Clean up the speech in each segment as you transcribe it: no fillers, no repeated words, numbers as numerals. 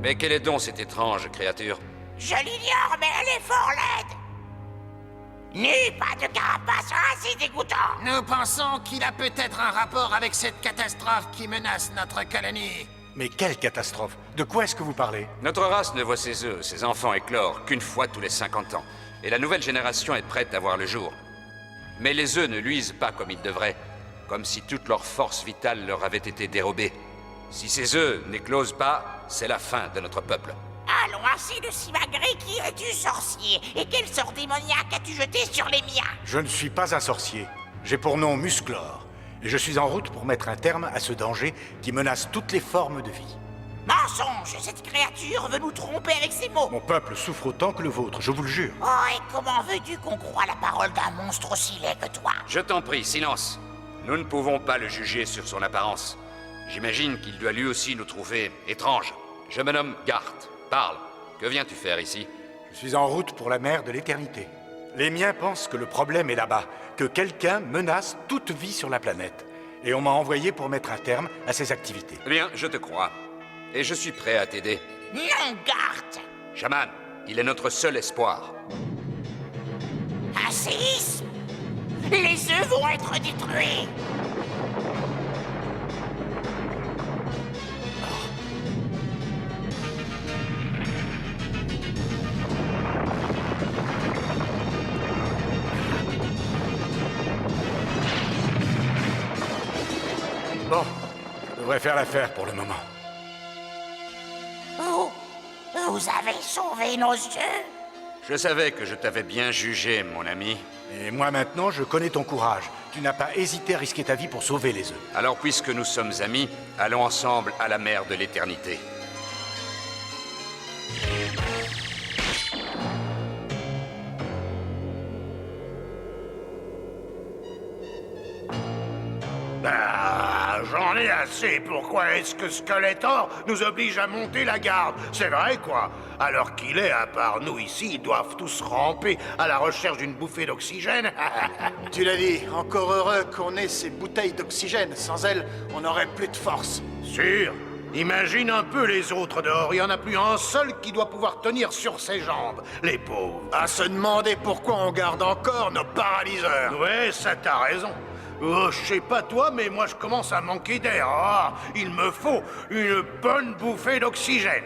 Mais quelle est donc cette étrange créature? Je l'ignore, mais elle est fort laide. N'aie pas de carapace assez dégoûtant. Nous pensons qu'il a peut-être un rapport avec cette catastrophe qui menace notre colonie. Mais quelle catastrophe? De quoi est-ce que vous parlez? Notre race ne voit ses œufs, ses enfants éclore qu'une fois tous les 50 ans. Et la nouvelle génération est prête à voir le jour. Mais les œufs ne luisent pas comme ils devraient. Comme si toute leur force vitale leur avait été dérobée. Si ces œufs n'éclosent pas, c'est la fin de notre peuple. Allons, assez de simagrées, qui es-tu, sorcier? Et quel sort démoniaque as-tu jeté sur les miens? Je ne suis pas un sorcier. J'ai pour nom Musclor. Et je suis en route pour mettre un terme à ce danger qui menace toutes les formes de vie. Mensonge! Cette créature veut nous tromper avec ses mots. Mon peuple souffre autant que le vôtre, je vous le jure. Oh, et comment veux-tu qu'on croie la parole d'un monstre aussi laid que toi? Je t'en prie, silence. Nous ne pouvons pas le juger sur son apparence. J'imagine qu'il doit lui aussi nous trouver étranges. Je me nomme Garth. Parle. Que viens-tu faire ici? Je suis en route pour la mer de l'éternité. Les miens pensent que le problème est là-bas, que quelqu'un menace toute vie sur la planète. Et on m'a envoyé pour mettre un terme à ces activités. Eh bien, je te crois. Et je suis prêt à t'aider. Non, Garth! Shaman, il est notre seul espoir. Un séisme! Les œufs vont être détruits! Bon, ça devrait faire l'affaire pour le moment. Vous avez sauvé nos œufs? Je savais que je t'avais bien jugé, mon ami. Et moi maintenant, je connais ton courage. Tu n'as pas hésité à risquer ta vie pour sauver les œufs. Alors, puisque nous sommes amis, allons ensemble à la mer de l'éternité. Ah, j'en ai assez. Pourquoi est-ce que Skeletor nous oblige à monter la garde? C'est vrai, quoi. Alors qu'il est, à part nous ici, ils doivent tous ramper à la recherche d'une bouffée d'oxygène. Tu l'as dit, encore heureux qu'on ait ces bouteilles d'oxygène. Sans elles, on n'aurait plus de force. Sûr. Imagine un peu les autres dehors. Il n'y en a plus un seul qui doit pouvoir tenir sur ses jambes. Les pauvres. À se demander pourquoi on garde encore nos paralyseurs. Ouais, ça t'as raison. Oh, je sais pas toi, mais moi je commence à manquer d'air. Ah, il me faut une bonne bouffée d'oxygène.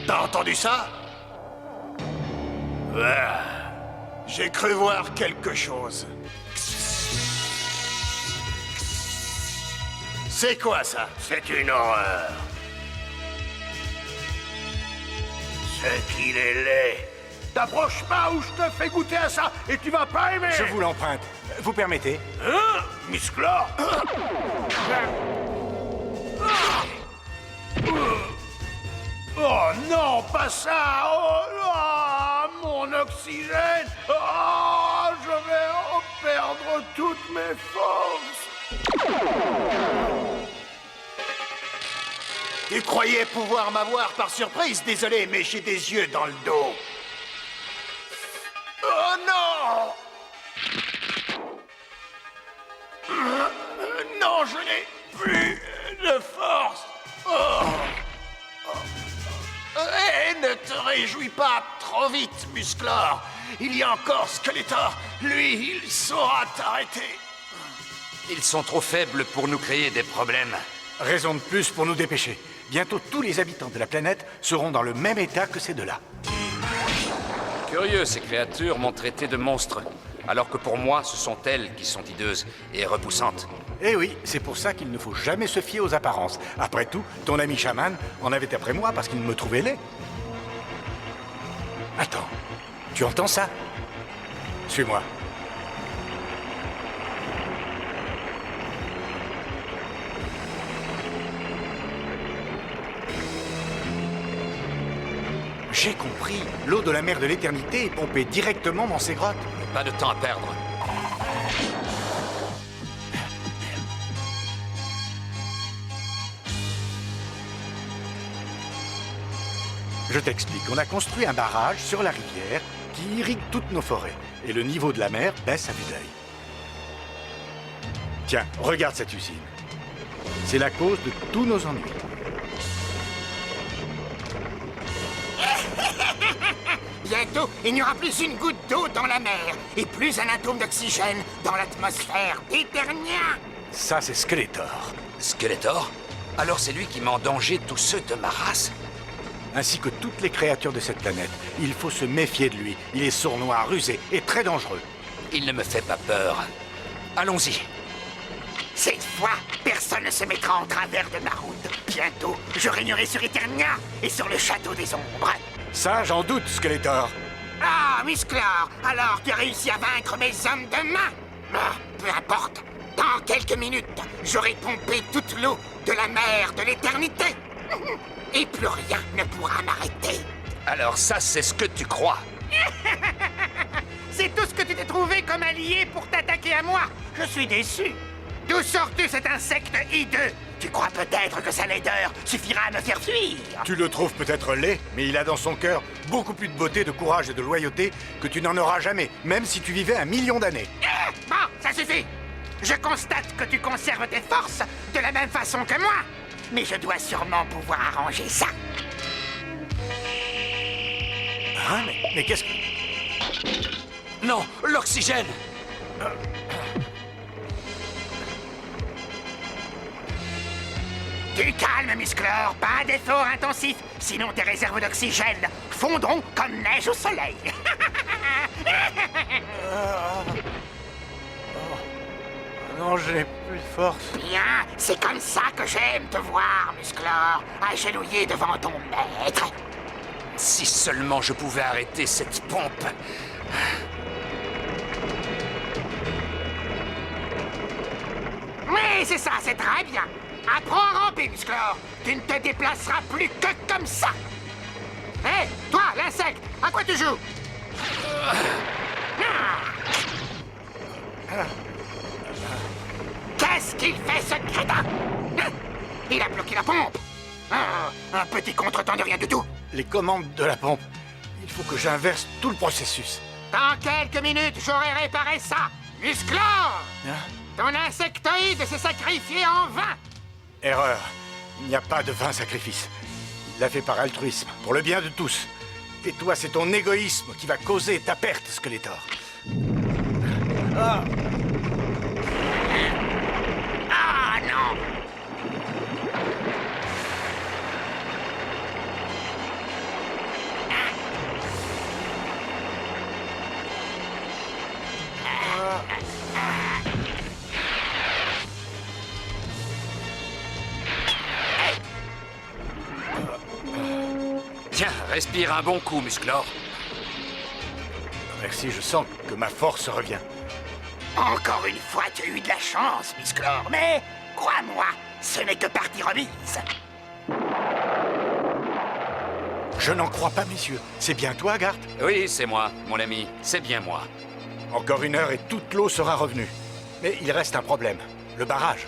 T'as entendu ça? Ah. J'ai cru voir quelque chose. C'est quoi ça? C'est une horreur. C'est qu'il est laid. T'approches pas ou je te fais goûter à ça et tu vas pas aimer. Je vous l'emprunte. Vous permettez? Hein, Musclor? Oh non, pas ça! Oh là, mon oxygène! Oh, je vais en perdre toutes mes forces! Tu croyais pouvoir m'avoir par surprise? Désolé, mais j'ai des yeux dans le dos. Oh non! Non, je n'ai plus de force. Oh. Et ne te réjouis pas trop vite, Musclor. Il y a encore Skeletor. Lui, il saura t'arrêter. Ils sont trop faibles pour nous créer des problèmes. Raison de plus pour nous dépêcher. Bientôt tous les habitants de la planète seront dans le même état que ces deux-là. Curieux, ces créatures m'ont traité de monstre. Alors que pour moi, ce sont elles qui sont hideuses et repoussantes. Eh oui, c'est pour ça qu'il ne faut jamais se fier aux apparences. Après tout, ton ami chaman en avait après moi parce qu'il me trouvait laid. Attends, tu entends ça? Suis-moi. J'ai compris. L'eau de la mer de l'éternité est pompée directement dans ces grottes. Pas de temps à perdre. Je t'explique. On a construit un barrage sur la rivière qui irrigue toutes nos forêts. Et le niveau de la mer baisse à vue d'œil. Tiens, regarde cette usine. C'est la cause de tous nos ennuis. bientôt, il n'y aura plus une goutte d'eau dans la mer et plus un atome d'oxygène dans l'atmosphère d'Eternia. Ça, c'est Skeletor. Skeletor? Alors c'est lui qui met en danger tous ceux de ma race? Ainsi que toutes les créatures de cette planète. Il faut se méfier de lui. Il est sournois, rusé et très dangereux. Il ne me fait pas peur. Allons-y. Cette fois, personne ne se mettra en travers de ma route. Bientôt, je régnerai sur Eternia et sur le château des ombres. Ça, j'en doute, Skeletor. Ah, Musclor, alors tu as réussi à vaincre mes hommes de main. Ah, peu importe. Dans quelques minutes, j'aurai pompé toute l'eau de la mer de l'éternité. Et plus rien ne pourra m'arrêter. Alors ça, c'est ce que tu crois? C'est tout ce que tu t'es trouvé comme allié pour t'attaquer à moi. Je suis déçu. D'où sors-tu cet insecte hideux? Tu crois peut-être que sa laideur suffira à me faire fuir? Tu le trouves peut-être laid, mais il a dans son cœur beaucoup plus de beauté, de courage et de loyauté que tu n'en auras jamais, même si tu vivais 1 million d'années. Bon, ça suffit. Je constate que tu conserves tes forces de la même façon que moi. Mais je dois sûrement pouvoir arranger ça. Hein? Mais qu'est-ce que... Non, l'oxygène! Du calme, Musclor, pas d'effort intensif, sinon tes réserves d'oxygène fondront comme neige au soleil. Non, je n'ai plus de force. Bien, c'est comme ça que j'aime te voir, Musclor, agenouillé devant ton maître. Si seulement je pouvais arrêter cette pompe. Oui, c'est ça, c'est très bien. Apprends à ramper, Musclor. Tu ne te déplaceras plus que comme ça. Hé, toi, l'insecte, à quoi tu joues? Qu'est-ce qu'il fait, ce crétin? Il a bloqué la pompe. Un petit contretemps de rien du tout. Les commandes de la pompe. Il faut que j'inverse tout le processus. Dans quelques minutes, j'aurai réparé ça. Musclor! Hein? Ton insectoïde s'est sacrifié en vain. Erreur. Il n'y a pas de vain sacrifice. Il l'a fait par altruisme, pour le bien de tous. Et toi, c'est ton égoïsme qui va causer ta perte, Skeletor. Ah non! Tiens, respire un bon coup, Musclor. Merci, je sens que ma force revient. Encore une fois, tu as eu de la chance, Musclor, mais crois-moi, ce n'est que partie remise. Je n'en crois pas, messieurs. C'est bien toi, Gart? Oui, c'est moi, mon ami. C'est bien moi. Encore 1 heure et toute l'eau sera revenue. Mais il reste un problème. Le barrage.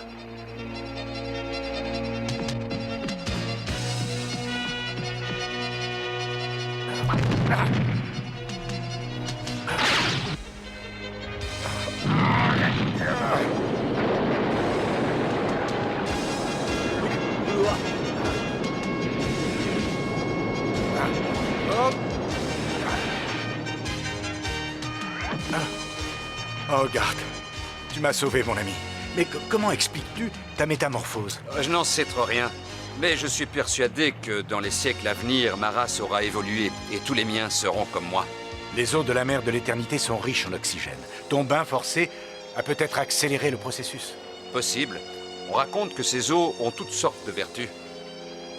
Oh, Gart, tu m'as sauvé, mon ami. Mais comment expliques-tu ta métamorphose? Je n'en sais trop rien. Mais je suis persuadé que dans les siècles à venir, ma race aura évolué et tous les miens seront comme moi. Les eaux de la mer de l'éternité sont riches en oxygène. Ton bain forcé a peut-être accéléré le processus. Possible. On raconte que ces eaux ont toutes sortes de vertus.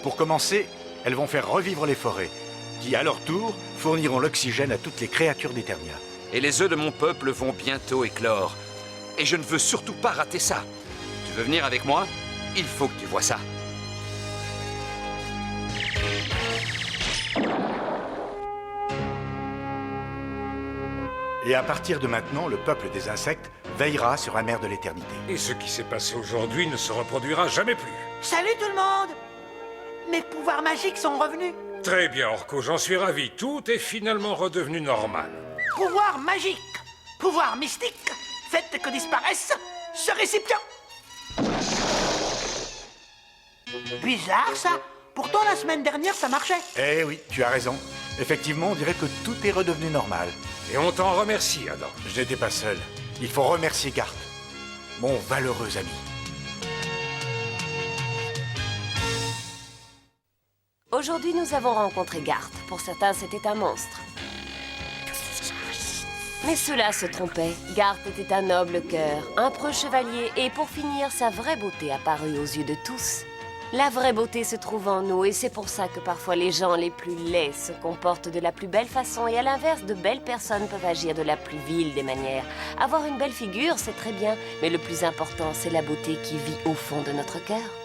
Pour commencer, elles vont faire revivre les forêts, qui, à leur tour, fourniront l'oxygène à toutes les créatures d'Eternia. Et les œufs de mon peuple vont bientôt éclore. Et je ne veux surtout pas rater ça. Tu veux venir avec moi? Il faut que tu vois ça. Et à partir de maintenant, le peuple des insectes veillera sur la mer de l'éternité. Et ce qui s'est passé aujourd'hui ne se reproduira jamais plus. Salut tout le monde! Mes pouvoirs magiques sont revenus. Très bien, Orko, j'en suis ravi. Tout est finalement redevenu normal. Pouvoir magique, pouvoir mystique, faites que disparaisse ce récipient. Bizarre ça. Pourtant la semaine dernière ça marchait. Eh oui, tu as raison. Effectivement, on dirait que tout est redevenu normal. Et on t'en remercie, Adam. Je n'étais pas seul. Il faut remercier Garth, mon valeureux ami. Aujourd'hui, nous avons rencontré Garth. Pour certains, c'était un monstre. Mais cela se trompait. Garth était un noble cœur, un preux chevalier, et pour finir, sa vraie beauté apparut aux yeux de tous. La vraie beauté se trouve en nous, et c'est pour ça que parfois les gens les plus laids se comportent de la plus belle façon, et à l'inverse, de belles personnes peuvent agir de la plus vile des manières. Avoir une belle figure, c'est très bien, mais le plus important, c'est la beauté qui vit au fond de notre cœur.